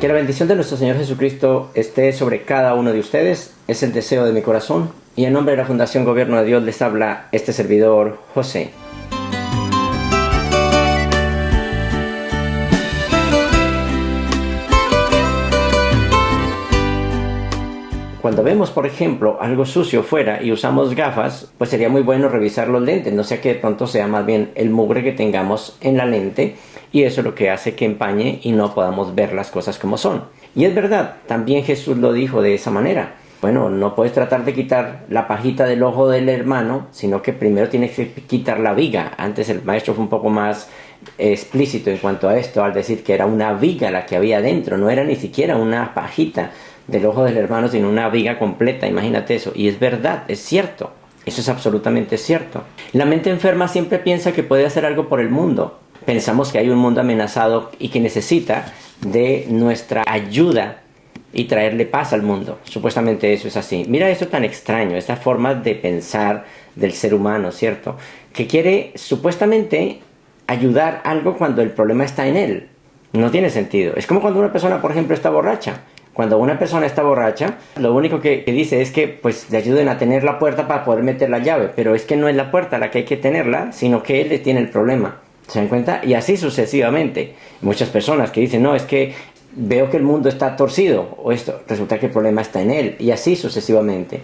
Que la bendición de nuestro Señor Jesucristo esté sobre cada uno de ustedes, es el deseo de mi corazón. Y en nombre de la Fundación Gobierno de Dios les habla este servidor, José. Cuando vemos, por ejemplo, algo sucio fuera y usamos gafas, pues sería muy bueno revisar los lentes, no sea que de pronto sea más bien el mugre que tengamos en la lente, y eso es lo que hace que empañe y no podamos ver las cosas como son. Y es verdad, también Jesús lo dijo de esa manera. Bueno, no puedes tratar de quitar la pajita del ojo del hermano, sino que primero tienes que quitar la viga. Antes el maestro fue un poco más explícito en cuanto a esto, al decir que era una viga la que había dentro, no era ni siquiera una pajita del ojo del hermano, sino una viga completa. Imagínate eso. Y es verdad, es cierto. Eso es absolutamente cierto. La mente enferma siempre piensa que puede hacer algo por el mundo. Pensamos que hay un mundo amenazado y que necesita de nuestra ayuda y traerle paz al mundo. Supuestamente eso es así. Mira eso tan extraño, esta forma de pensar del ser humano, ¿cierto? Que quiere supuestamente ayudar algo cuando el problema está en él. No tiene sentido. Es como cuando una persona, por ejemplo, está borracha. Cuando una persona está borracha, lo único que dice es que pues le ayuden a tener la puerta para poder meter la llave. Pero es que no es la puerta la que hay que tenerla, sino que él le tiene el problema. ¿Se dan cuenta? Y así sucesivamente. Muchas personas que dicen, no, es que veo que el mundo está torcido, o esto, resulta que el problema está en él, y así sucesivamente.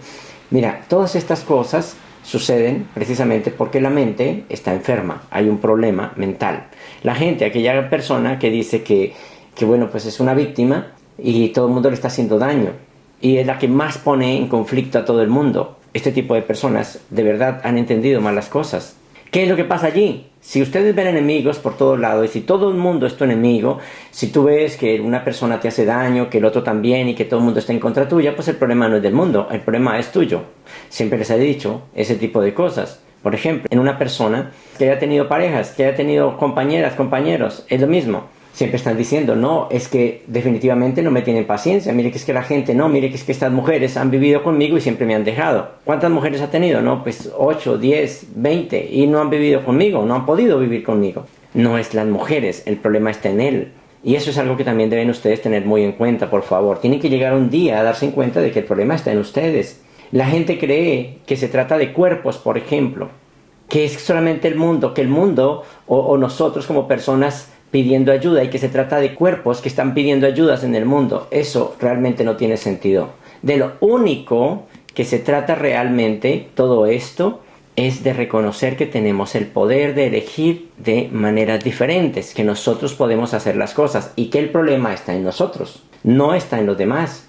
Mira, todas estas cosas suceden precisamente porque la mente está enferma, hay un problema mental. La gente, aquella persona que dice que bueno, pues es una víctima y todo el mundo le está haciendo daño, y es la que más pone en conflicto a todo el mundo. Este tipo de personas de verdad han entendido mal las cosas. ¿Qué es lo que pasa allí? Si ustedes ven enemigos por todos lados, y si todo el mundo es tu enemigo, si tú ves que una persona te hace daño, que el otro también, y que todo el mundo está en contra tuya, pues el problema no es del mundo, el problema es tuyo. Siempre les he dicho ese tipo de cosas. Por ejemplo, en una persona que haya tenido parejas, que haya tenido compañeras, compañeros, es lo mismo. Siempre están diciendo, no, es que definitivamente no me tienen paciencia, mire que es que la gente, no, mire que es que estas mujeres han vivido conmigo y siempre me han dejado. ¿Cuántas mujeres ha tenido? No, pues 8, 10, 20, y no han vivido conmigo, no han podido vivir conmigo. No es las mujeres, el problema está en él. Y eso es algo que también deben ustedes tener muy en cuenta, por favor. Tienen que llegar un día a darse cuenta de que el problema está en ustedes. La gente cree que se trata de cuerpos, por ejemplo, que es solamente el mundo, que el mundo o nosotros como personas pidiendo ayuda, y que se trata de cuerpos que están pidiendo ayudas en el mundo. Eso realmente no tiene sentido. De lo único que se trata realmente todo esto es de reconocer que tenemos el poder de elegir de maneras diferentes, que nosotros podemos hacer las cosas y que el problema está en nosotros, no está en los demás.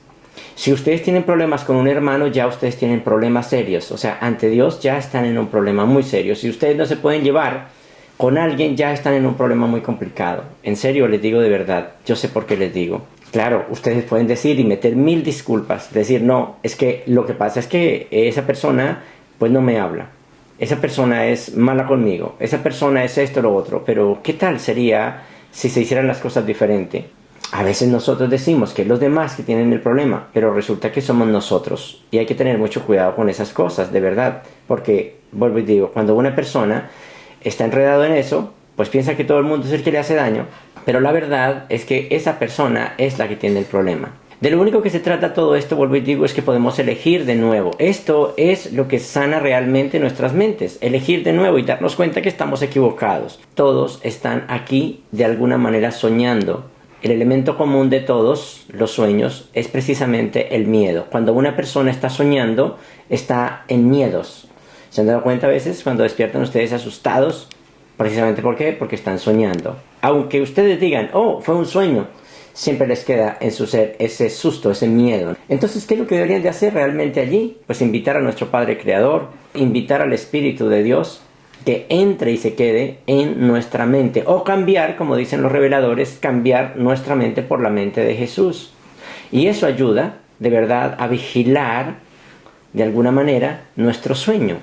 Si ustedes tienen problemas con un hermano, ya ustedes tienen problemas serios. O sea, ante Dios ya están en un problema muy serio. Si ustedes no se pueden llevar con alguien, ya están en un problema muy complicado. En serio, les digo de verdad, yo sé por qué les digo. Claro, ustedes pueden decir y meter 1000 disculpas, decir, no, es que lo que pasa es que esa persona pues no me habla, esa persona es mala conmigo, esa persona es esto o lo otro, pero ¿qué tal sería si se hicieran las cosas diferente? A veces nosotros decimos que es los demás que tienen el problema, pero resulta que somos nosotros, y hay que tener mucho cuidado con esas cosas, de verdad, porque, vuelvo y digo, cuando una persona está enredado en eso, pues piensa que todo el mundo es el que le hace daño, pero la verdad es que esa persona es la que tiene el problema. De lo único que se trata todo esto, vuelvo y digo, es que podemos elegir de nuevo. Esto es lo que sana realmente nuestras mentes, elegir de nuevo y darnos cuenta que estamos equivocados. Todos están aquí de alguna manera soñando. El elemento común de todos los sueños es precisamente el miedo. Cuando una persona está soñando, está en miedos. ¿Se han dado cuenta a veces cuando despiertan ustedes asustados? Precisamente ¿por qué? Porque están soñando. Aunque ustedes digan, oh, fue un sueño, siempre les queda en su ser ese susto, ese miedo. Entonces, ¿qué es lo que deberían de hacer realmente allí? Pues invitar a nuestro Padre Creador, invitar al Espíritu de Dios que entre y se quede en nuestra mente. O cambiar, como dicen los reveladores, cambiar nuestra mente por la mente de Jesús. Y eso ayuda, de verdad, a vigilar, de alguna manera, nuestro sueño.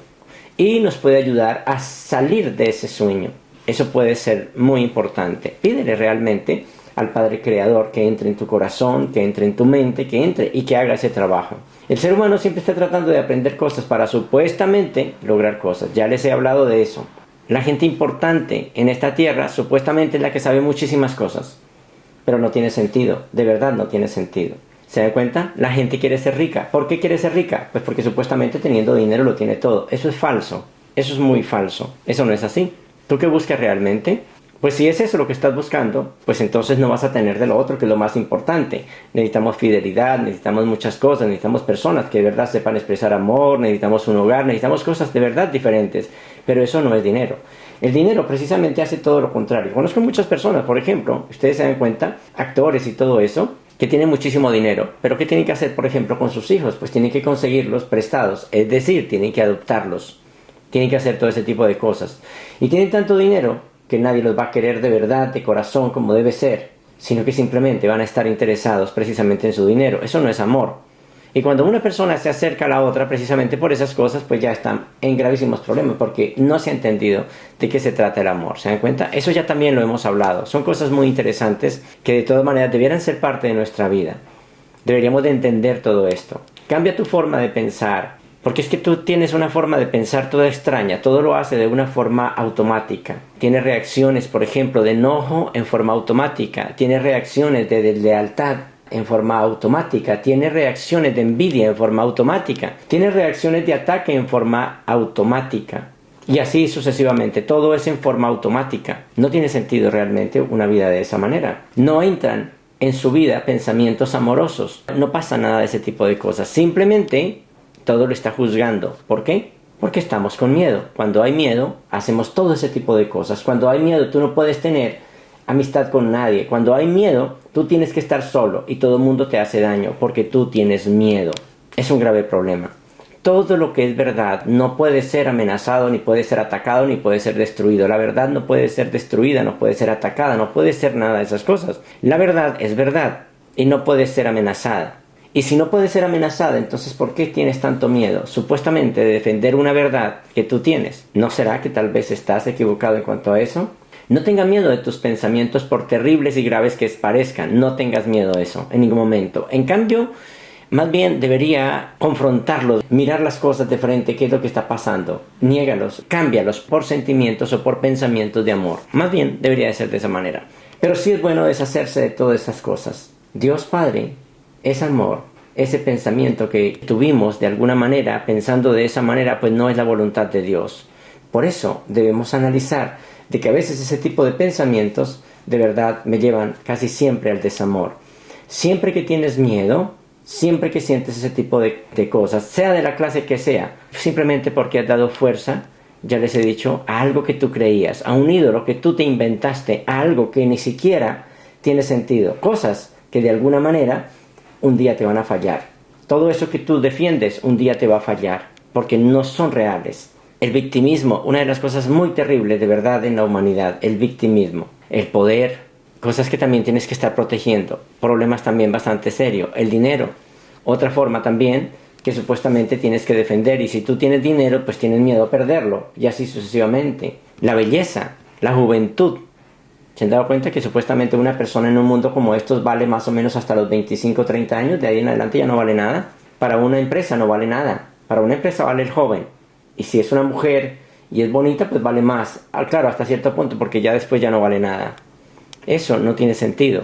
Y nos puede ayudar a salir de ese sueño. Eso puede ser muy importante. Pídele realmente al Padre Creador que entre en tu corazón, que entre en tu mente, que entre y que haga ese trabajo. El ser humano siempre está tratando de aprender cosas para supuestamente lograr cosas. Ya les he hablado de eso. La gente importante en esta tierra supuestamente es la que sabe muchísimas cosas. pero no tiene sentido, de verdad no tiene sentido. ¿Se dan cuenta? La gente quiere ser rica. ¿Por qué quiere ser rica? Pues porque supuestamente teniendo dinero lo tiene todo. Eso es falso, eso es muy falso, eso no es así. ¿Tú qué buscas realmente? Pues si es eso lo que estás buscando, pues entonces no vas a tener de lo otro, que es lo más importante. Necesitamos fidelidad, necesitamos muchas cosas, necesitamos personas que de verdad sepan expresar amor, necesitamos un hogar, necesitamos cosas de verdad diferentes, pero eso no es dinero. El dinero precisamente hace todo lo contrario. Conozco muchas personas, por ejemplo, ustedes se dan cuenta, actores y todo eso, que tienen muchísimo dinero, pero ¿qué tienen que hacer, por ejemplo, con sus hijos? Pues tienen que conseguirlos prestados, es decir, tienen que adoptarlos, tienen que hacer todo ese tipo de cosas. Y tienen tanto dinero que nadie los va a querer de verdad, de corazón, como debe ser, sino que simplemente van a estar interesados precisamente en su dinero. Eso no es amor. Y cuando una persona se acerca a la otra precisamente por esas cosas, pues ya están en gravísimos problemas, porque no se ha entendido de qué se trata el amor. ¿Se dan cuenta? Eso ya también lo hemos hablado. Son cosas muy interesantes que de todas maneras debieran ser parte de nuestra vida. Deberíamos de entender todo esto. Cambia tu forma de pensar. Porque es que tú tienes una forma de pensar toda extraña, todo lo hace de una forma automática. Tienes reacciones, por ejemplo, de enojo en forma automática. Tienes reacciones de deslealtad en forma automática. Tienes reacciones de envidia en forma automática. Tienes reacciones de ataque en forma automática. Y así sucesivamente, todo es en forma automática. No tiene sentido realmente una vida de esa manera. No entran en su vida pensamientos amorosos. No pasa nada de ese tipo de cosas. Simplemente todo lo está juzgando. ¿Por qué? Porque estamos con miedo. Cuando hay miedo, hacemos todo ese tipo de cosas. Cuando hay miedo, tú no puedes tener amistad con nadie. Cuando hay miedo, tú tienes que estar solo y todo el mundo te hace daño porque tú tienes miedo. Es un grave problema. Todo lo que es verdad no puede ser amenazado, ni puede ser atacado, ni puede ser destruido. La verdad no puede ser destruida, no puede ser atacada, no puede ser nada de esas cosas. La verdad es verdad y no puede ser amenazada. Y si no puede ser amenazada, entonces ¿por qué tienes tanto miedo, supuestamente, de defender una verdad que tú tienes? ¿No será que tal vez estás equivocado en cuanto a eso? No tengas miedo de tus pensamientos, por terribles y graves que parezcan. No tengas miedo de eso en ningún momento. En cambio, más bien debería confrontarlos, mirar las cosas de frente, qué es lo que está pasando. Niégalos, cámbialos por sentimientos o por pensamientos de amor. Más bien debería de ser de esa manera. Pero sí es bueno deshacerse de todas esas cosas. Dios Padre es amor. Ese pensamiento que tuvimos de alguna manera, pensando de esa manera, pues no es la voluntad de Dios. Por eso debemos analizar de que a veces ese tipo de pensamientos de verdad me llevan casi siempre al desamor. Siempre que tienes miedo, siempre que sientes ese tipo de cosas, sea de la clase que sea, simplemente porque has dado fuerza, ya les he dicho, a algo que tú creías, a un ídolo que tú te inventaste, a algo que ni siquiera tiene sentido, cosas que de alguna manera un día te van a fallar. Todo eso que tú defiendes un día te va a fallar, porque no son reales. El victimismo, una de las cosas muy terribles de verdad en la humanidad, el victimismo, el poder, cosas que también tienes que estar protegiendo, problemas también bastante serios, el dinero, otra forma también que supuestamente tienes que defender, y si tú tienes dinero pues tienes miedo a perderlo, y así sucesivamente. La belleza, la juventud. ¿Se han dado cuenta que supuestamente una persona en un mundo como estos vale más o menos hasta los 25 o 30 años? De ahí en adelante ya no vale nada. Para una empresa no vale nada. Para una empresa vale el joven. Y si es una mujer y es bonita, pues vale más. Claro, hasta cierto punto, porque ya después ya no vale nada. Eso no tiene sentido.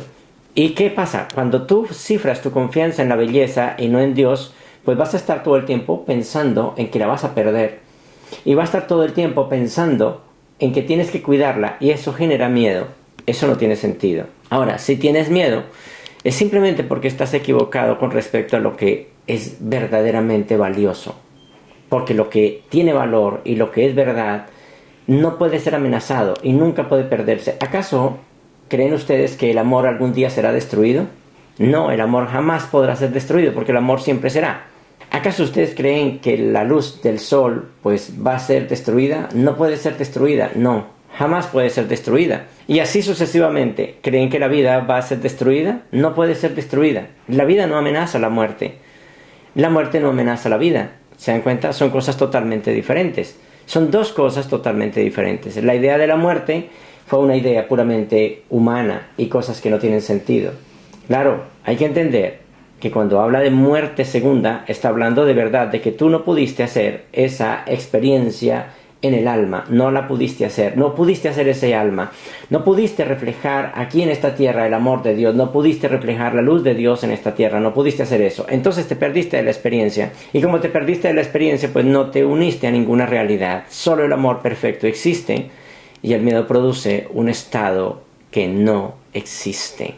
¿Y qué pasa? Cuando tú cifras tu confianza en la belleza y no en Dios, pues vas a estar todo el tiempo pensando en que la vas a perder. Y vas a estar todo el tiempo pensando en que tienes que cuidarla, y eso genera miedo. Eso no tiene sentido. Ahora, si tienes miedo, es simplemente porque estás equivocado con respecto a lo que es verdaderamente valioso. Porque lo que tiene valor y lo que es verdad no puede ser amenazado y nunca puede perderse. ¿Acaso creen ustedes que el amor algún día será destruido? No, el amor jamás podrá ser destruido, porque el amor siempre será. ¿Acaso ustedes creen que la luz del sol pues va a ser destruida? No puede ser destruida, no. Jamás puede ser destruida. Y así sucesivamente. ¿Creen que la vida va a ser destruida? No puede ser destruida. La vida no amenaza la muerte. La muerte no amenaza la vida. ¿Se dan cuenta? Son cosas totalmente diferentes. Son dos cosas totalmente diferentes. La idea de la muerte fue una idea puramente humana y cosas que no tienen sentido. Claro, hay que entender que cuando habla de muerte segunda, está hablando de verdad, de que tú no pudiste hacer esa experiencia, en el alma, no la pudiste hacer, no pudiste hacer ese alma, no pudiste reflejar aquí en esta tierra el amor de Dios, no pudiste reflejar la luz de Dios en esta tierra, no pudiste hacer eso, entonces te perdiste de la experiencia, y como te perdiste de la experiencia, pues no te uniste a ninguna realidad, solo el amor perfecto existe, y el miedo produce un estado que no existe.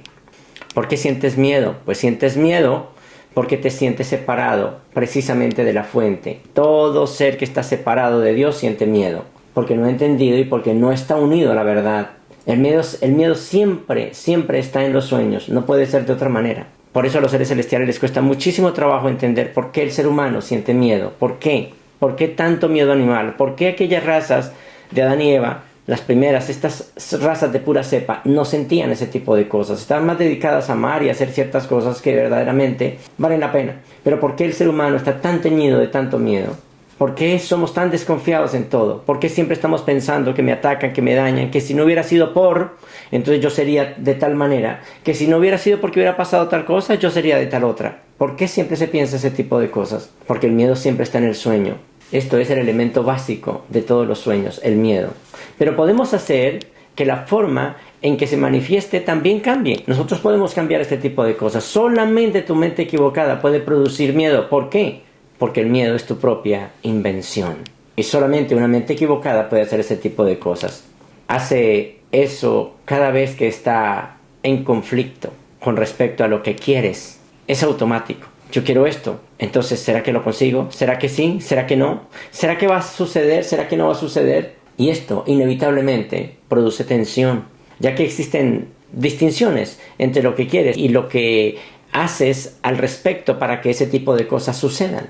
¿Por qué sientes miedo? Pues sientes miedo porque te sientes separado precisamente de la fuente. Todo ser que está separado de Dios siente miedo, porque no ha entendido y porque no está unido a la verdad. El miedo siempre está en los sueños, no puede ser de otra manera. Por eso a los seres celestiales les cuesta muchísimo trabajo entender por qué el ser humano siente miedo. ¿Por qué? ¿Por qué tanto miedo animal? ¿Por qué aquellas razas de Adán y Eva, las primeras, estas razas de pura cepa, no sentían ese tipo de cosas? Estaban más dedicadas a amar y a hacer ciertas cosas que verdaderamente valen la pena. Pero ¿por qué el ser humano está tan teñido de tanto miedo? ¿Por qué somos tan desconfiados en todo? ¿Por qué siempre estamos pensando que me atacan, que me dañan, que si no hubiera sido por, entonces yo sería de tal manera, que si no hubiera sido porque hubiera pasado tal cosa, yo sería de tal otra? ¿Por qué siempre se piensa ese tipo de cosas? Porque el miedo siempre está en el sueño. Esto es el elemento básico de todos los sueños, el miedo. Pero podemos hacer que la forma en que se manifieste también cambie. Nosotros podemos cambiar este tipo de cosas. Solamente tu mente equivocada puede producir miedo. ¿Por qué? Porque el miedo es tu propia invención. Y solamente una mente equivocada puede hacer ese tipo de cosas. Hace eso cada vez que está en conflicto con respecto a lo que quieres. Es automático. Yo quiero esto, entonces ¿será que lo consigo? ¿Será que sí? ¿Será que no? ¿Será que va a suceder? ¿Será que no va a suceder? Y esto inevitablemente produce tensión, ya que existen distinciones entre lo que quieres y lo que haces al respecto para que ese tipo de cosas sucedan.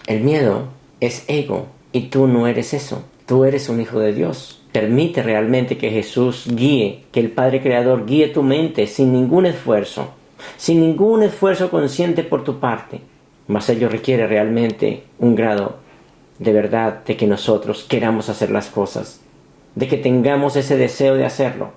El miedo es ego y tú no eres eso, tú eres un hijo de Dios. Permite realmente que Jesús guíe, que el Padre Creador guíe tu mente sin ningún esfuerzo consciente por tu parte, mas ello requiere realmente un grado de verdad de que nosotros queramos hacer las cosas, de que tengamos ese deseo de hacerlo.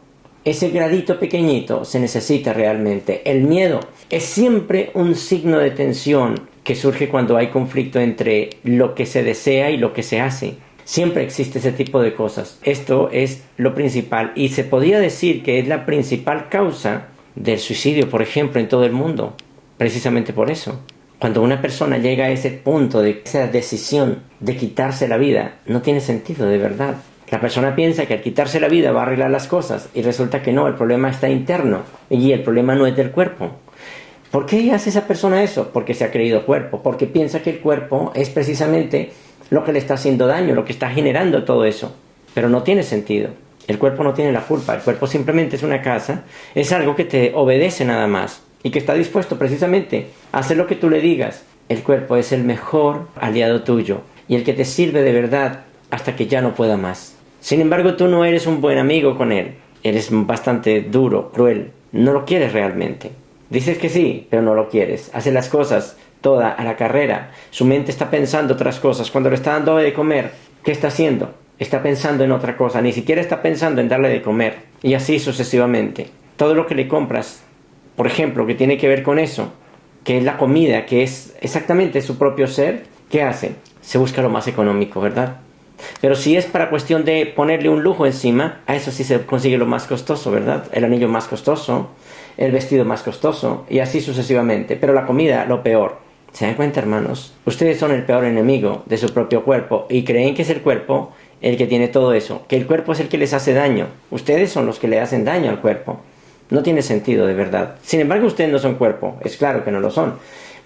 Ese gradito pequeñito se necesita realmente. El miedo es siempre un signo de tensión que surge cuando hay conflicto entre lo que se desea y lo que se hace. Siempre existe ese tipo de cosas. Esto es lo principal y se podría decir que es la principal causa del suicidio, por ejemplo, en todo el mundo. Precisamente por eso. Cuando una persona llega a ese punto de esa decisión de quitarse la vida, no tiene sentido de verdad. La persona piensa que al quitarse la vida va a arreglar las cosas y resulta que no, el problema está interno y el problema no es del cuerpo. ¿Por qué hace esa persona eso? Porque se ha creído cuerpo, porque piensa que el cuerpo es precisamente lo que le está haciendo daño, lo que está generando todo eso. Pero no tiene sentido. El cuerpo no tiene la culpa, el cuerpo simplemente es una casa, es algo que te obedece nada más y que está dispuesto precisamente a hacer lo que tú le digas. El cuerpo es el mejor aliado tuyo y el que te sirve de verdad hasta que ya no pueda más. Sin embargo, tú no eres un buen amigo con él, eres bastante duro, cruel, no lo quieres realmente. Dices que sí, pero no lo quieres, haces las cosas toda a la carrera, su mente está pensando otras cosas, cuando le está dando de comer, ¿qué está haciendo? Está pensando en otra cosa, ni siquiera está pensando en darle de comer, y así sucesivamente. Todo lo que le compras, por ejemplo, que tiene que ver con eso, que es la comida, que es exactamente su propio ser, ¿qué hace? Se busca lo más económico, ¿verdad? Pero si es para cuestión de ponerle un lujo encima, a eso sí se consigue lo más costoso, ¿verdad? El anillo más costoso, el vestido más costoso, y así sucesivamente. Pero la comida, lo peor. ¿Se dan cuenta, hermanos? Ustedes son el peor enemigo de su propio cuerpo, y creen que es el cuerpo el que tiene todo eso, que el cuerpo es el que les hace daño. Ustedes son los que le hacen daño al cuerpo. No tiene sentido, de verdad. Sin embargo, ustedes no son cuerpo, es claro que no lo son,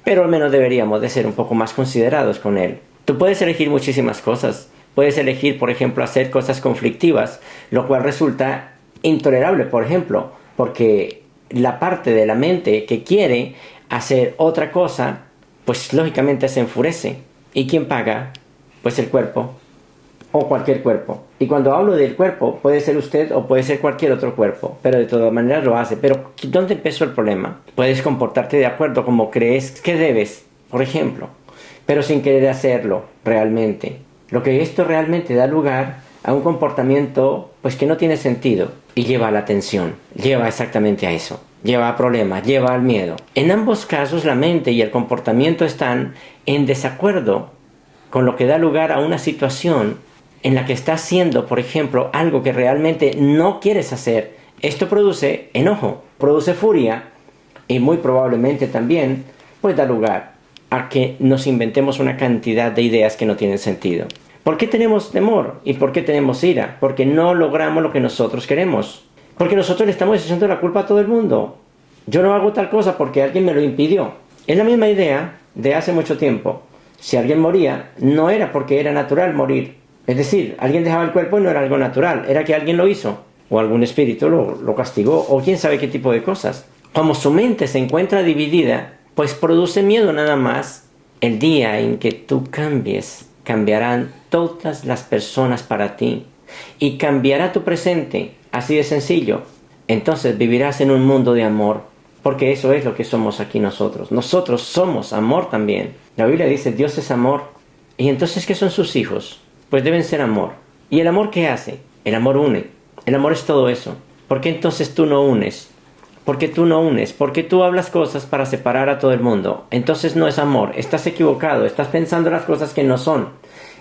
pero al menos deberíamos de ser un poco más considerados con él. Tú puedes elegir muchísimas cosas. Puedes elegir, por ejemplo, hacer cosas conflictivas, lo cual resulta intolerable, por ejemplo, porque la parte de la mente que quiere hacer otra cosa, pues lógicamente se enfurece. ¿Y quién paga? Pues el cuerpo. O cualquier cuerpo. Y cuando hablo del cuerpo, puede ser usted o puede ser cualquier otro cuerpo, pero de todas maneras lo hace. Pero ¿dónde empezó el problema? Puedes comportarte de acuerdo como crees que debes, por ejemplo, pero sin querer hacerlo realmente. Lo que esto realmente da lugar a un comportamiento pues que no tiene sentido y lleva a la tensión, lleva exactamente a eso, lleva a problemas, lleva al miedo. En ambos casos la mente y el comportamiento están en desacuerdo con lo que da lugar a una situación en la que estás haciendo, por ejemplo, algo que realmente no quieres hacer, esto produce enojo, produce furia y muy probablemente también pues da lugar a que nos inventemos una cantidad de ideas que no tienen sentido. ¿Por qué tenemos temor y por qué tenemos ira? Porque no logramos lo que nosotros queremos. Porque nosotros le estamos echando la culpa a todo el mundo. Yo no hago tal cosa porque alguien me lo impidió. Es la misma idea de hace mucho tiempo. Si alguien moría, no era porque era natural morir. Es decir, alguien dejaba el cuerpo y no era algo natural, era que alguien lo hizo. O algún espíritu lo castigó, o quién sabe qué tipo de cosas. Como su mente se encuentra dividida, pues produce miedo nada más. El día en que tú cambies, cambiarán todas las personas para ti. Y cambiará tu presente, así de sencillo. Entonces vivirás en un mundo de amor, porque eso es lo que somos aquí nosotros. Nosotros somos amor también. La Biblia dice, Dios es amor. ¿Y entonces qué son sus hijos? Pues deben ser amor. ¿Y el amor qué hace? El amor une. El amor es todo eso. ¿Por qué entonces tú no unes? ¿Por qué tú no unes? ¿Por qué tú hablas cosas para separar a todo el mundo? Entonces no es amor. Estás equivocado. Estás pensando las cosas que no son.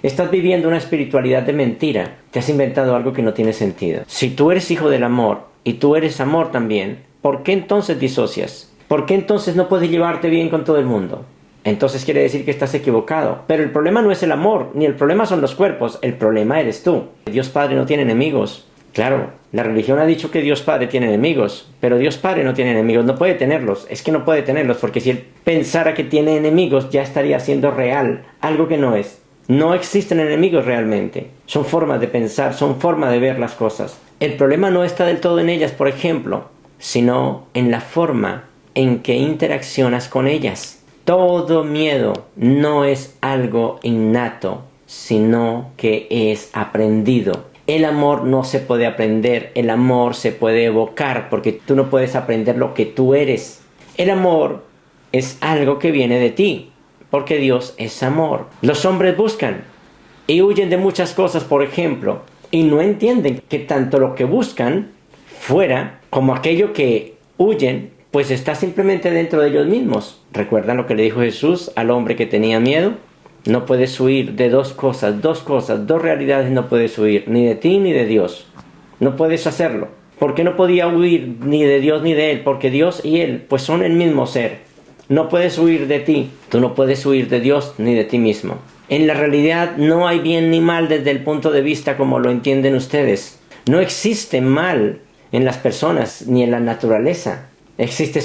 Estás viviendo una espiritualidad de mentira. Te has inventado algo que no tiene sentido. Si tú eres hijo del amor y tú eres amor también, ¿por qué entonces disocias? ¿Por qué entonces no puedes llevarte bien con todo el mundo? Entonces quiere decir que estás equivocado. Pero el problema no es el amor, ni el problema son los cuerpos. El problema eres tú. Dios Padre no tiene enemigos. Claro, la religión ha dicho que Dios Padre tiene enemigos, pero Dios Padre no tiene enemigos, no puede tenerlos. Es que no puede tenerlos porque si Él pensara que tiene enemigos ya estaría siendo real, algo que no es. No existen enemigos realmente. Son formas de pensar, son formas de ver las cosas. El problema no está del todo en ellas, por ejemplo, sino en la forma en que interaccionas con ellas. Todo miedo no es algo innato, sino que es aprendido. El amor no se puede aprender, el amor se puede evocar, porque tú no puedes aprender lo que tú eres. El amor es algo que viene de ti, porque Dios es amor. Los hombres buscan y huyen de muchas cosas, por ejemplo, y no entienden que tanto lo que buscan fuera como aquello que huyen, pues está simplemente dentro de ellos mismos. ¿Recuerdan lo que le dijo Jesús al hombre que tenía miedo? No puedes huir de dos cosas, dos realidades no puedes huir, ni de ti ni de Dios. No puedes hacerlo. ¿Por qué no podía huir ni de Dios ni de Él? Porque Dios y Él pues son el mismo ser. No puedes huir de ti, tú no puedes huir de Dios ni de ti mismo. En la realidad no hay bien ni mal desde el punto de vista como lo entienden ustedes. No existe mal en las personas ni en la naturaleza. Existe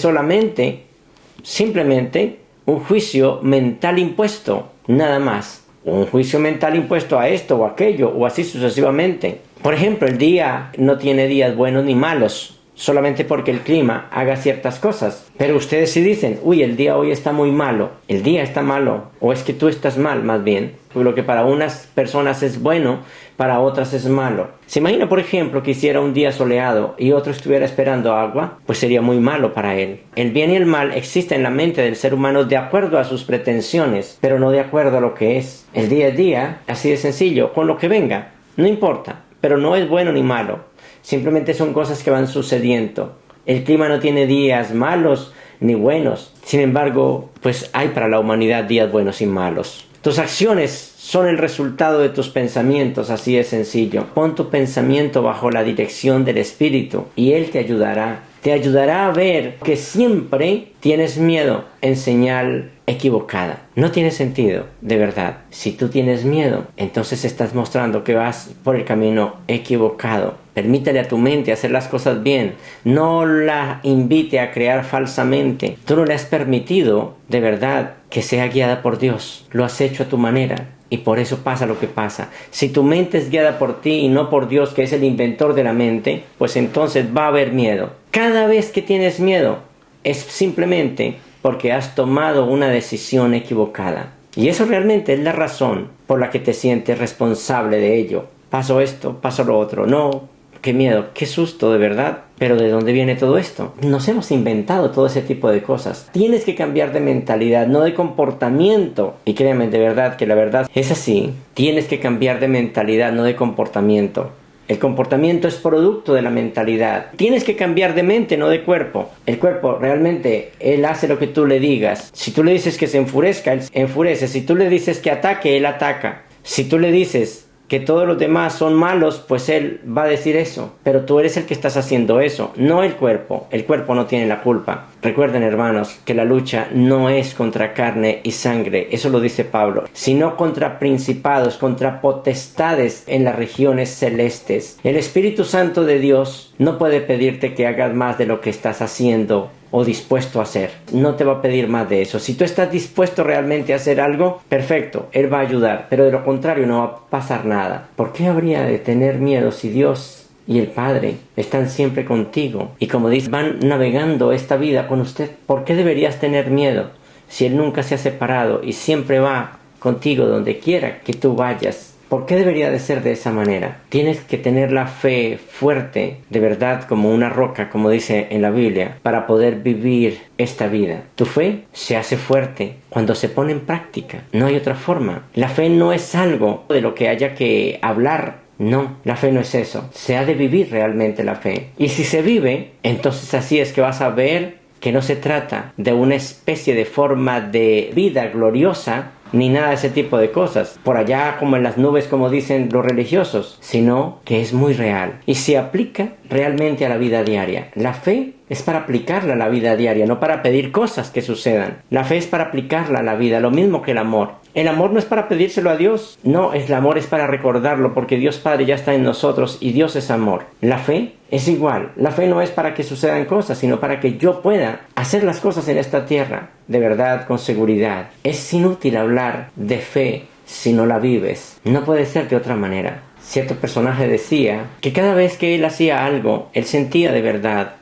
simplemente un juicio mental impuesto, nada más. Un juicio mental impuesto a esto o aquello o así sucesivamente. Por ejemplo, el día no tiene días buenos ni malos, solamente porque el clima haga ciertas cosas. Pero ustedes sí dicen, uy, el día hoy está muy malo, el día está malo, o es que tú estás mal más bien. Lo que para unas personas es bueno, para otras es malo. ¿Se imagina, por ejemplo, que hiciera un día soleado y otro estuviera esperando agua? Pues sería muy malo para él. El bien y el mal existen en la mente del ser humano de acuerdo a sus pretensiones, pero no de acuerdo a lo que es. El día es día, así de sencillo, con lo que venga, no importa, pero no es bueno ni malo. Simplemente son cosas que van sucediendo. El clima no tiene días malos ni buenos. Sin embargo, pues hay para la humanidad días buenos y malos. Tus acciones son el resultado de tus pensamientos, así de sencillo. Pon tu pensamiento bajo la dirección del Espíritu y Él te ayudará. Te ayudará a ver que siempre tienes miedo en señal equivocada. No tiene sentido, de verdad. Si tú tienes miedo, entonces estás mostrando que vas por el camino equivocado. Permítele a tu mente hacer las cosas bien. No la invite a crear falsamente. Tú no le has permitido, de verdad, que sea guiada por Dios. Lo has hecho a tu manera. Y por eso pasa lo que pasa. Si tu mente es guiada por ti y no por Dios, que es el inventor de la mente, pues entonces va a haber miedo. Cada vez que tienes miedo, es simplemente porque has tomado una decisión equivocada. Y eso realmente es la razón por la que te sientes responsable de ello. Paso esto, paso lo otro. No, qué miedo, qué susto, de verdad. Pero ¿de dónde viene todo esto? Nos hemos inventado todo ese tipo de cosas. Tienes que cambiar de mentalidad, no de comportamiento. Y créanme, de verdad, que la verdad es así. Tienes que cambiar de mentalidad, no de comportamiento. El comportamiento es producto de la mentalidad. Tienes que cambiar de mente, no de cuerpo. El cuerpo realmente, él hace lo que tú le digas. Si tú le dices que se enfurezca, él se enfurece. Si tú le dices que ataque, él ataca. Si tú le dices que todos los demás son malos, pues él va a decir eso. Pero tú eres el que estás haciendo eso, no el cuerpo. El cuerpo no tiene la culpa. Recuerden, hermanos, que la lucha no es contra carne y sangre, eso lo dice Pablo, sino contra principados, contra potestades en las regiones celestes. El Espíritu Santo de Dios no puede pedirte que hagas más de lo que estás haciendo o dispuesto a hacer. No te va a pedir más de eso. Si tú estás dispuesto realmente a hacer algo, perfecto, Él va a ayudar, pero de lo contrario no va a pasar nada. ¿Por qué habría de tener miedo si Dios y el Padre están siempre contigo? Y como dice, van navegando esta vida con usted. ¿Por qué deberías tener miedo si Él nunca se ha separado y siempre va contigo donde quiera que tú vayas? ¿Por qué debería de ser de esa manera? Tienes que tener la fe fuerte, de verdad, como una roca, como dice en la Biblia, para poder vivir esta vida. Tu fe se hace fuerte cuando se pone en práctica. No hay otra forma. La fe no es algo de lo que haya que hablar. No, la fe no es eso. Se ha de vivir realmente la fe. Y si se vive, entonces así es que vas a ver que no se trata de una especie de forma de vida gloriosa, ni nada de ese tipo de cosas, por allá como en las nubes, como dicen los religiosos, sino que es muy real y se aplica realmente a la vida diaria. La fe es para aplicarla a la vida diaria, no para pedir cosas que sucedan. La fe es para aplicarla a la vida, lo mismo que el amor. El amor no es para pedírselo a Dios, no, el amor es para recordarlo, porque Dios Padre ya está en nosotros y Dios es amor. La fe es igual, la fe no es para que sucedan cosas, sino para que yo pueda hacer las cosas en esta tierra, de verdad, con seguridad. Es inútil hablar de fe si no la vives, no puede ser de otra manera. Cierto personaje decía que cada vez que él hacía algo, él sentía de verdad.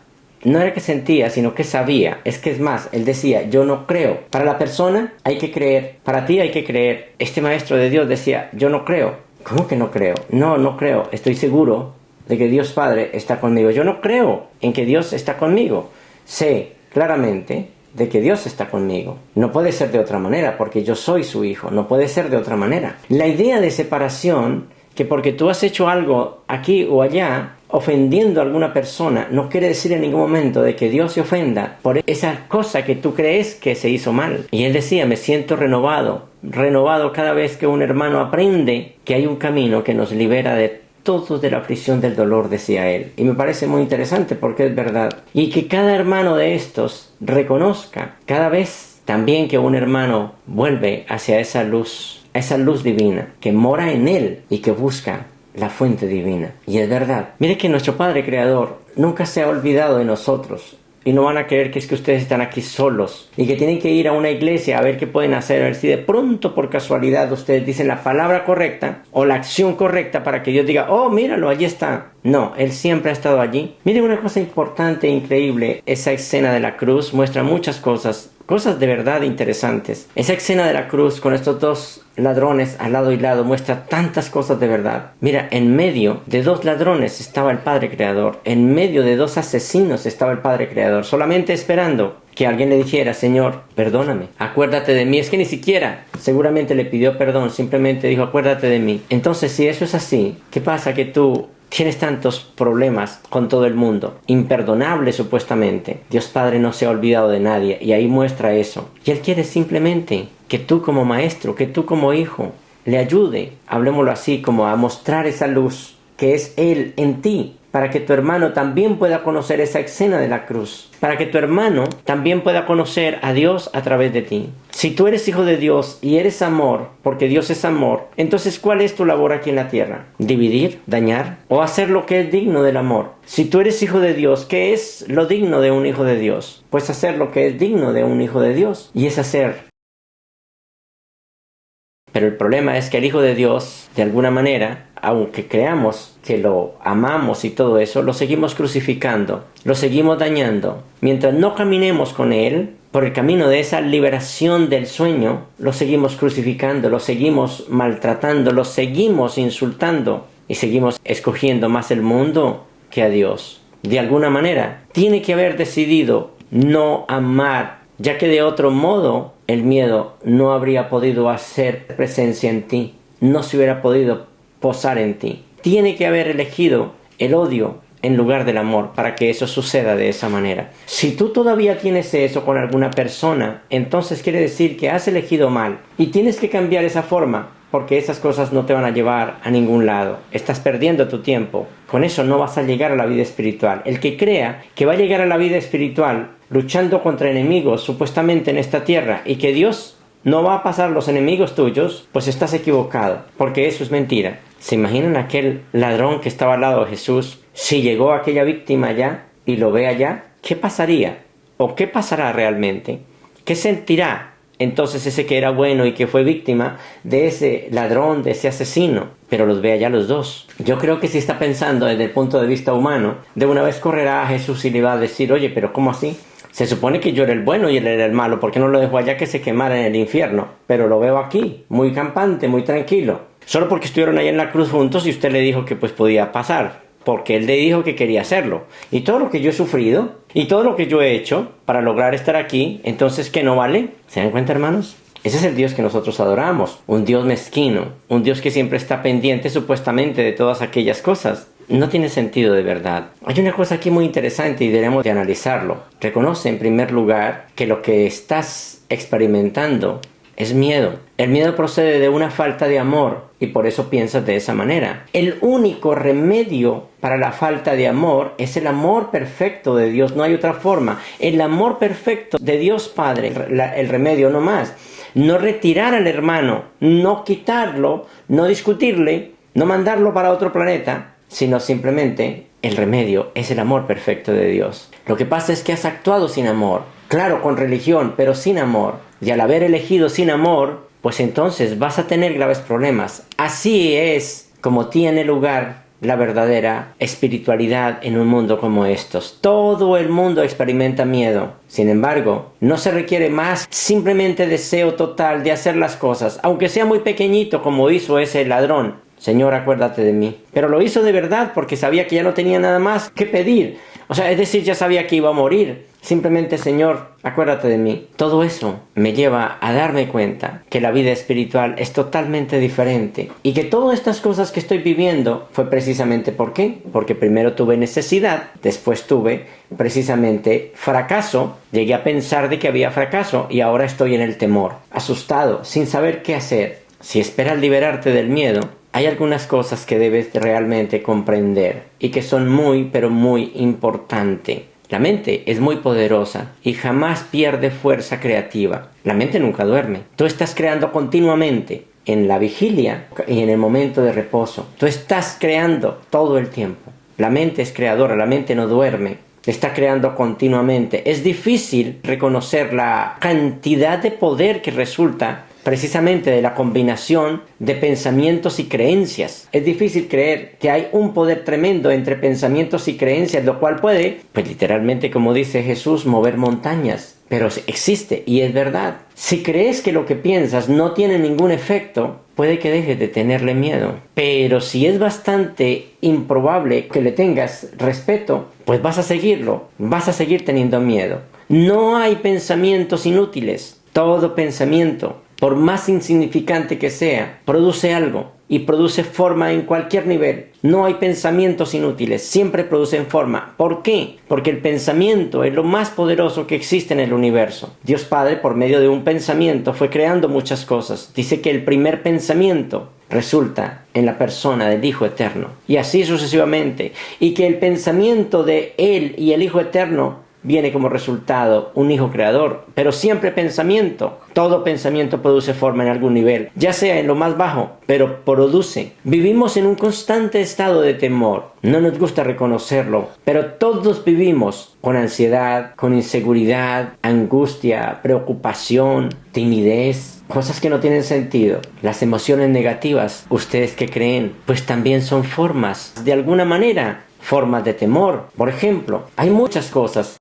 No era que sentía, sino que sabía. Es que es más, él decía, yo no creo. Para la persona hay que creer, para ti hay que creer. Este maestro de Dios decía, yo no creo. ¿Cómo que no creo? No creo. Estoy seguro de que Dios Padre está conmigo. Yo no creo en que Dios está conmigo. Sé claramente de que Dios está conmigo. No puede ser de otra manera, porque yo soy su hijo. No puede ser de otra manera. La idea de separación, que porque tú has hecho algo aquí o allá, ofendiendo a alguna persona, no quiere decir en ningún momento de que Dios se ofenda por esa cosa que tú crees que se hizo mal. Y él decía, me siento renovado cada vez que un hermano aprende que hay un camino que nos libera de todos de la aflicción del dolor, decía él. Y me parece muy interesante porque es verdad. Y que cada hermano de estos reconozca cada vez también que un hermano vuelve hacia esa luz divina, que mora en él y que busca la fuente divina. Y es verdad. Mire que nuestro Padre Creador nunca se ha olvidado de nosotros. Y no van a creer que es que ustedes están aquí solos y que tienen que ir a una iglesia a ver qué pueden hacer, a ver si de pronto por casualidad ustedes dicen la palabra correcta o la acción correcta para que Dios diga, oh, míralo, allí está. No, Él siempre ha estado allí. Miren una cosa importante e increíble. Esa escena de la cruz muestra muchas cosas de verdad interesantes. Esa escena de la cruz con estos dos ladrones al lado y lado muestra tantas cosas de verdad. Mira, en medio de dos ladrones estaba el Padre Creador. En medio de dos asesinos estaba el Padre Creador, solamente esperando que alguien le dijera, Señor, perdóname, acuérdate de mí. Es que ni siquiera seguramente le pidió perdón, simplemente dijo, acuérdate de mí. Entonces, si eso es así, ¿qué pasa que tú tienes tantos problemas con todo el mundo? Imperdonable supuestamente. Dios Padre no se ha olvidado de nadie y ahí muestra eso. Y Él quiere simplemente que tú como maestro, que tú como hijo, le ayude, hablemoslo así, como a mostrar esa luz que es Él en ti, para que tu hermano también pueda conocer esa escena de la cruz, para que tu hermano también pueda conocer a Dios a través de ti. Si tú eres hijo de Dios y eres amor, porque Dios es amor, entonces ¿cuál es tu labor aquí en la tierra? ¿Dividir? ¿Dañar? ¿O hacer lo que es digno del amor? Si tú eres hijo de Dios, ¿qué es lo digno de un hijo de Dios? Pues hacer lo que es digno de un hijo de Dios, y es hacer. Pero el problema es que el Hijo de Dios, de alguna manera, aunque creamos que lo amamos y todo eso, lo seguimos crucificando, lo seguimos dañando. Mientras no caminemos con Él, por el camino de esa liberación del sueño, lo seguimos crucificando, lo seguimos maltratando, lo seguimos insultando y seguimos escogiendo más el mundo que a Dios. De alguna manera, tiene que haber decidido no amar, ya que de otro modo el miedo no habría podido hacer presencia en ti, no se hubiera podido posar en ti. Tiene que haber elegido el odio en lugar del amor para que eso suceda de esa manera. Si tú todavía tienes eso con alguna persona, entonces quiere decir que has elegido mal y tienes que cambiar esa forma porque esas cosas no te van a llevar a ningún lado. Estás perdiendo tu tiempo. Con eso no vas a llegar a la vida espiritual. El que crea que va a llegar a la vida espiritual luchando contra enemigos supuestamente en esta tierra y que Dios no va a pasar los enemigos tuyos, pues estás equivocado, porque eso es mentira. ¿Se imaginan aquel ladrón que estaba al lado de Jesús? Si llegó aquella víctima allá y lo ve allá, ¿qué pasaría? ¿O qué pasará realmente? ¿Qué sentirá entonces ese que era bueno y que fue víctima de ese ladrón, de ese asesino? Pero los ve allá los dos. Yo creo que si está pensando desde el punto de vista humano, de una vez correrá a Jesús y le va a decir, oye, pero ¿cómo así? Se supone que yo era el bueno y él era el malo, ¿por qué no lo dejó allá que se quemara en el infierno? Pero lo veo aquí, muy campante, muy tranquilo. Solo porque estuvieron ahí en la cruz juntos y usted le dijo que pues podía pasar, porque él le dijo que quería hacerlo. Y todo lo que yo he sufrido y todo lo que yo he hecho para lograr estar aquí, entonces ¿qué no vale? ¿Se dan cuenta, hermanos? Ese es el Dios que nosotros adoramos, un Dios mezquino, un Dios que siempre está pendiente supuestamente de todas aquellas cosas. No tiene sentido de verdad. Hay una cosa aquí muy interesante y debemos de analizarlo. Reconoce en primer lugar que lo que estás experimentando es miedo. El miedo procede de una falta de amor y por eso piensas de esa manera. El único remedio para la falta de amor es el amor perfecto de Dios. No hay otra forma. El amor perfecto de Dios Padre, el remedio no más. No retirar al hermano, no quitarlo, no discutirle, no mandarlo para otro planeta, sino simplemente el remedio es el amor perfecto de Dios. Lo que pasa es que has actuado sin amor, claro, con religión, pero sin amor. Y al haber elegido sin amor, pues entonces vas a tener graves problemas. Así es como tiene lugar la verdadera espiritualidad en un mundo como estos. Todo el mundo experimenta miedo. Sin embargo, no se requiere más simplemente deseo total de hacer las cosas, aunque sea muy pequeñito como hizo ese ladrón. Señor, acuérdate de mí. Pero lo hizo de verdad porque sabía que ya no tenía nada más que pedir. O sea, es decir, ya sabía que iba a morir. Simplemente, Señor, acuérdate de mí. Todo eso me lleva a darme cuenta que la vida espiritual es totalmente diferente. Y que todas estas cosas que estoy viviendo fue precisamente ¿por qué? Porque primero tuve necesidad, después tuve precisamente fracaso. Llegué a pensar de que había fracaso y ahora estoy en el temor, asustado, sin saber qué hacer. Si esperas liberarte del miedo, hay algunas cosas que debes realmente comprender y que son muy, pero muy importantes. La mente es muy poderosa y jamás pierde fuerza creativa. La mente nunca duerme. Tú estás creando continuamente en la vigilia y en el momento de reposo. Tú estás creando todo el tiempo. La mente es creadora, la mente no duerme. Está creando continuamente. Es difícil reconocer la cantidad de poder que resulta precisamente de la combinación de pensamientos y creencias. Es difícil creer que hay un poder tremendo entre pensamientos y creencias, lo cual puede, pues literalmente como dice Jesús, mover montañas. Pero existe y es verdad. Si crees que lo que piensas no tiene ningún efecto, puede que dejes de tenerle miedo. Pero si es bastante improbable que le tengas respeto, pues vas a seguirlo, vas a seguir teniendo miedo. No hay pensamientos inútiles. Todo pensamiento, por más insignificante que sea, produce algo y produce forma en cualquier nivel. No hay pensamientos inútiles, siempre producen forma. ¿Por qué? Porque el pensamiento es lo más poderoso que existe en el universo. Dios Padre, por medio de un pensamiento, fue creando muchas cosas. Dice que el primer pensamiento resulta en la persona del Hijo Eterno. Y así sucesivamente. Y que el pensamiento de Él y el Hijo Eterno viene como resultado un hijo creador, pero siempre pensamiento. Todo pensamiento produce forma en algún nivel, ya sea en lo más bajo, pero produce. Vivimos en un constante estado de temor. No nos gusta reconocerlo, pero todos vivimos con ansiedad, con inseguridad, angustia, preocupación, timidez, cosas que no tienen sentido. Las emociones negativas, ¿ustedes qué creen? Pues también son formas, de alguna manera, formas de temor. Por ejemplo, hay muchas cosas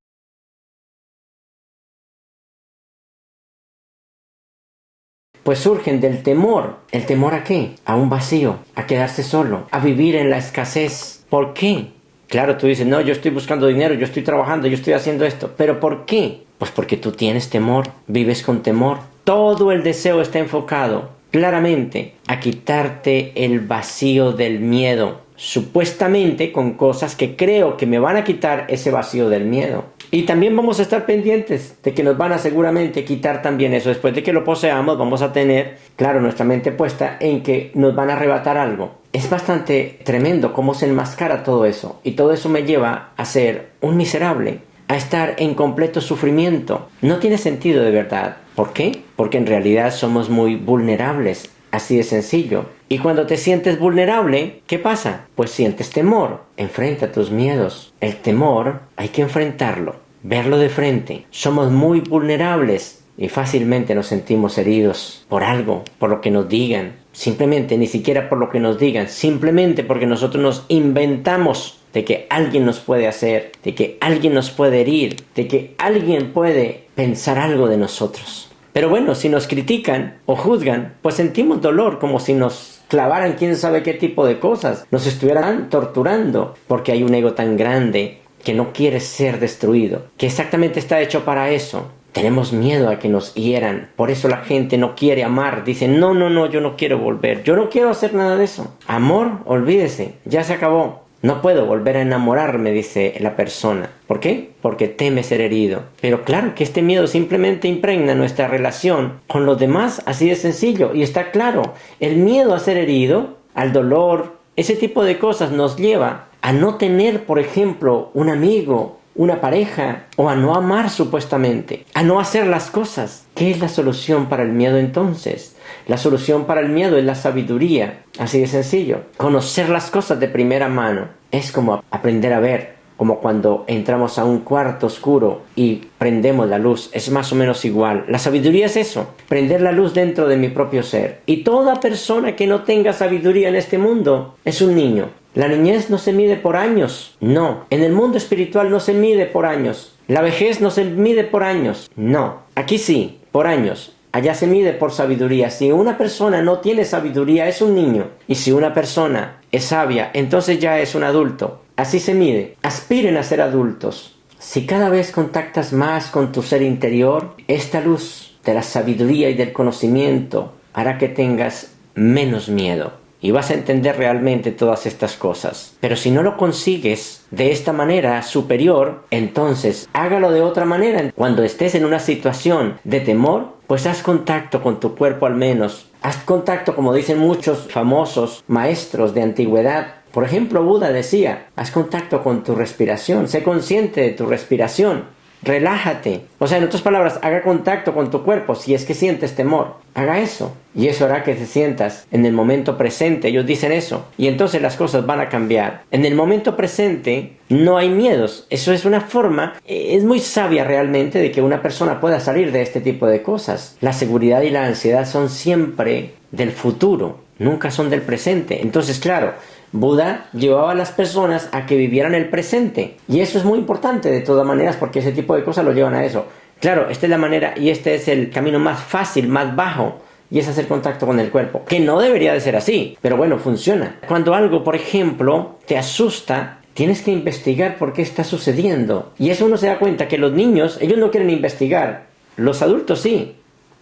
pues surgen del temor. ¿El temor a qué? A un vacío, a quedarse solo, a vivir en la escasez. ¿Por qué? Claro, tú dices, no, yo estoy buscando dinero, yo estoy trabajando, yo estoy haciendo esto. ¿Pero por qué? Pues porque tú tienes temor, vives con temor. Todo el deseo está enfocado claramente a quitarte el vacío del miedo. Supuestamente con cosas que creo que me van a quitar ese vacío del miedo. Y también vamos a estar pendientes de que nos van a seguramente quitar también eso. Después de que lo poseamos, vamos a tener, claro, nuestra mente puesta en que nos van a arrebatar algo. Es bastante tremendo cómo se enmascara todo eso. Y todo eso me lleva a ser un miserable, a estar en completo sufrimiento. No tiene sentido de verdad. ¿Por qué? Porque en realidad somos muy vulnerables. Así de sencillo. Y cuando te sientes vulnerable, ¿qué pasa? Pues sientes temor. Enfrenta tus miedos. El temor hay que enfrentarlo, verlo de frente. Somos muy vulnerables y fácilmente nos sentimos heridos por algo, por lo que nos digan. Simplemente, ni siquiera por lo que nos digan, simplemente porque nosotros nos inventamos de que alguien nos puede hacer, de que alguien nos puede herir, de que alguien puede pensar algo de nosotros. Pero bueno, si nos critican o juzgan, pues sentimos dolor, como si nos clavaran quién sabe qué tipo de cosas, nos estuvieran torturando, porque hay un ego tan grande que no quiere ser destruido, que exactamente está hecho para eso. Tenemos miedo a que nos hieran, por eso la gente no quiere amar, dice no, yo no quiero volver, yo no quiero hacer nada de eso. Amor, olvídese, ya se acabó. No puedo volver a enamorarme, dice la persona. ¿Por qué? Porque teme ser herido. Pero claro que este miedo simplemente impregna nuestra relación con los demás, así de sencillo. Y está claro, el miedo a ser herido, al dolor, ese tipo de cosas nos lleva a no tener, por ejemplo, un amigo, una pareja, o a no amar supuestamente, a no hacer las cosas. ¿Qué es la solución para el miedo entonces? La solución para el miedo es la sabiduría, así de sencillo. Conocer las cosas de primera mano es como aprender a ver, como cuando entramos a un cuarto oscuro y prendemos la luz, es más o menos igual. La sabiduría es eso, prender la luz dentro de mi propio ser. Y toda persona que no tenga sabiduría en este mundo es un niño. La niñez no se mide por años, no. En el mundo espiritual no se mide por años. La vejez no se mide por años, no. Aquí sí, por años. Allá se mide por sabiduría. Si una persona no tiene sabiduría, es un niño. Y si una persona es sabia, entonces ya es un adulto. Así se mide. Aspiren a ser adultos. Si cada vez contactas más con tu ser interior, esta luz de la sabiduría y del conocimiento hará que tengas menos miedo. Y vas a entender realmente todas estas cosas. Pero si no lo consigues de esta manera superior, entonces hágalo de otra manera. Cuando estés en una situación de temor, pues haz contacto con tu cuerpo al menos. Haz contacto, como dicen muchos famosos maestros de antigüedad. Por ejemplo, Buda decía, haz contacto con tu respiración. Sé consciente de tu respiración. Relájate. O sea, en otras palabras, haga contacto con tu cuerpo si es que sientes temor. Haga eso. Y eso hará que te sientas en el momento presente. Ellos dicen eso. Y entonces las cosas van a cambiar. En el momento presente no hay miedos. Eso es una forma, es muy sabia realmente de que una persona pueda salir de este tipo de cosas. La seguridad y la ansiedad son siempre del futuro. Nunca son del presente. Entonces, claro, Buda llevaba a las personas a que vivieran el presente. Y eso es muy importante de todas maneras porque ese tipo de cosas lo llevan a eso. Claro, esta es la manera y este es el camino más fácil, más bajo. Y es hacer contacto con el cuerpo. Que no debería de ser así. Pero bueno, funciona. Cuando algo, por ejemplo, te asusta, tienes que investigar por qué está sucediendo. Y eso uno se da cuenta que los niños, ellos no quieren investigar. Los adultos sí.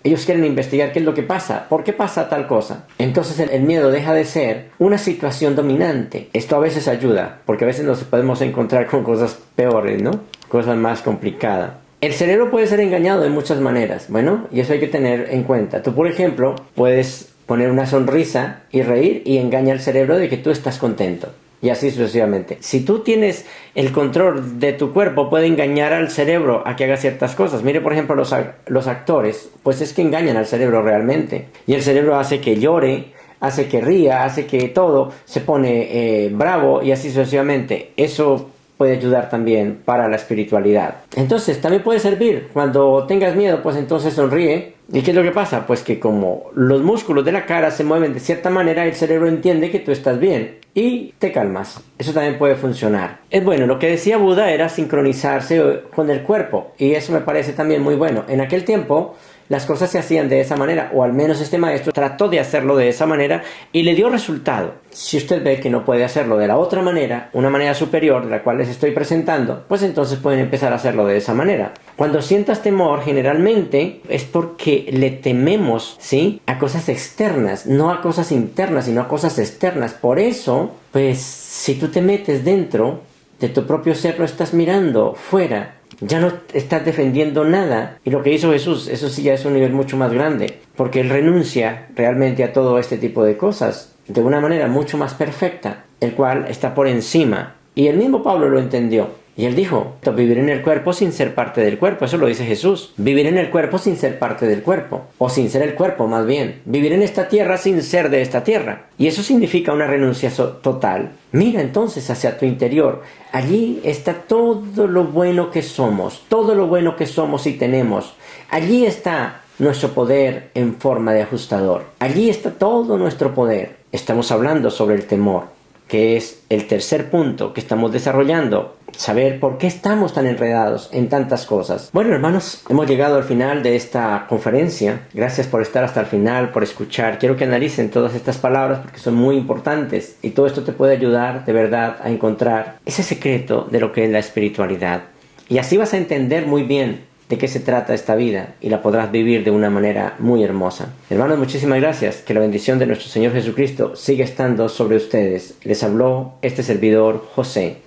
Ellos quieren investigar qué es lo que pasa, por qué pasa tal cosa. Entonces el miedo deja de ser una situación dominante. Esto a veces ayuda, porque a veces nos podemos encontrar con cosas peores, ¿no? Cosas más complicadas. El cerebro puede ser engañado de muchas maneras, bueno, y eso hay que tener en cuenta. Tú, por ejemplo, puedes poner una sonrisa y reír y engaña al cerebro de que tú estás contento. Y así sucesivamente. Si tú tienes el control de tu cuerpo, puede engañar al cerebro a que haga ciertas cosas. Mire, por ejemplo, los actores, pues es que engañan al cerebro realmente. Y el cerebro hace que llore, hace que ría, hace que todo se pone bravo y así sucesivamente. Eso puede ayudar también para la espiritualidad. Entonces, también puede servir. Cuando tengas miedo, pues entonces sonríe. ¿Y qué es lo que pasa? Pues que como los músculos de la cara se mueven de cierta manera, el cerebro entiende que tú estás bien y te calmas. Eso también puede funcionar. Es bueno, lo que decía Buda era sincronizarse con el cuerpo y eso me parece también muy bueno. En aquel tiempo las cosas se hacían de esa manera, o al menos este maestro trató de hacerlo de esa manera y le dio resultado. Si usted ve que no puede hacerlo de la otra manera, una manera superior de la cual les estoy presentando, pues entonces pueden empezar a hacerlo de esa manera. Cuando sientas temor, generalmente es porque le tememos, ¿sí?, a cosas externas, no a cosas internas, sino a cosas externas. Por eso, pues, si tú te metes dentro de tu propio ser, lo estás mirando fuera, Ya no estás defendiendo nada. Y lo que hizo Jesús, eso sí ya es un nivel mucho más grande, porque Él renuncia realmente a todo este tipo de cosas de una manera mucho más perfecta, el cual está por encima. Y el mismo Pablo lo entendió. Y él dijo, vivir en el cuerpo sin ser parte del cuerpo. Eso lo dice Jesús. Vivir en el cuerpo sin ser parte del cuerpo. O sin ser el cuerpo, más bien. Vivir en esta tierra sin ser de esta tierra. Y eso significa una renuncia total. Mira entonces hacia tu interior. Allí está todo lo bueno que somos. Todo lo bueno que somos y tenemos. Allí está nuestro poder en forma de ajustador. Allí está todo nuestro poder. Estamos hablando sobre el temor, que es el tercer punto que estamos desarrollando. Saber por qué estamos tan enredados en tantas cosas. Bueno, hermanos, hemos llegado al final de esta conferencia. Gracias por estar hasta el final, por escuchar. Quiero que analicen todas estas palabras porque son muy importantes. Y todo esto te puede ayudar de verdad a encontrar ese secreto de lo que es la espiritualidad. Y así vas a entender muy bien de qué se trata esta vida y la podrás vivir de una manera muy hermosa. Hermanos, muchísimas gracias. Que la bendición de nuestro Señor Jesucristo siga estando sobre ustedes. Les habló este servidor José,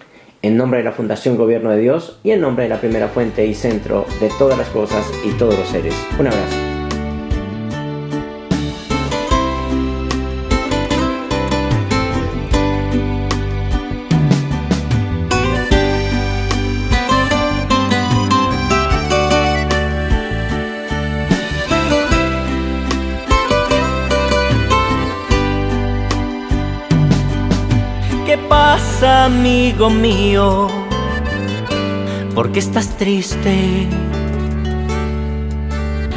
en nombre de la Fundación Gobierno de Dios y en nombre de la primera fuente y centro de todas las cosas y todos los seres. Un abrazo. ¿Qué pasa, amigo mío? ¿Por qué estás triste?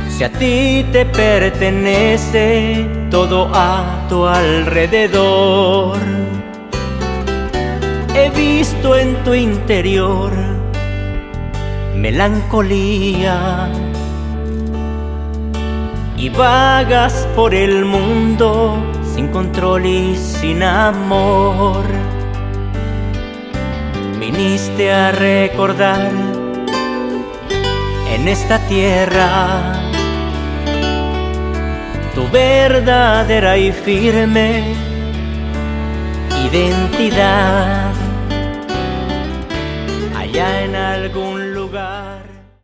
Si a ti te pertenece todo a tu alrededor. He visto en tu interior melancolía y vagas por el mundo sin control y sin amor. Viniste a recordar en esta tierra tu verdadera y firme identidad.